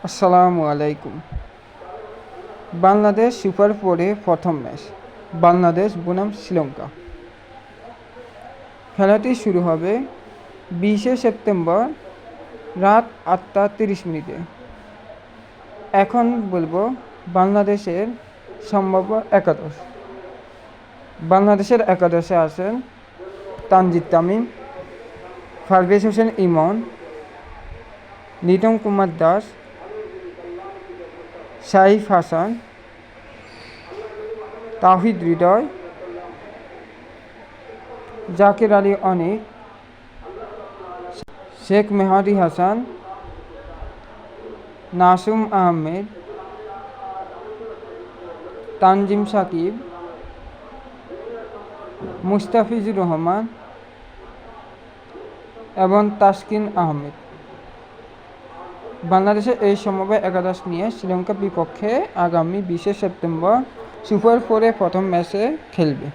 আসসালামু আলাইকুম। বাংলাদেশ সুপার ফোরে প্রথম ম্যাচ বাংলাদেশ বনাম শ্রীলঙ্কা। খেলাটি শুরু হবে 20শে সেপ্টেম্বর রাত 8:30। এখন বলবো বাংলাদেশের সম্ভাব্য একাদশ। বাংলাদেশের একাদশে আছেন তানজিদ তামিম, পারভেজ হোসেন ইমন, লিটন কুমার দাস, সাইফ হাসান, তাওহিদ হৃদয়, জাকের আলী অনিক, শেখ মেহাদি হাসান, নাসুম আহমেদ, তানজিম সাকিব, মুস্তাফিজুর রহমান এবং তাসকিন আহমেদ। বাংলাদেশের এই সম্ভাব্য একাদশ নিয়ে শ্রীলঙ্কার বিপক্ষে আগামী 20শে সেপ্টেম্বর সুপার ফোরে প্রথম ম্যাচে খেলবে।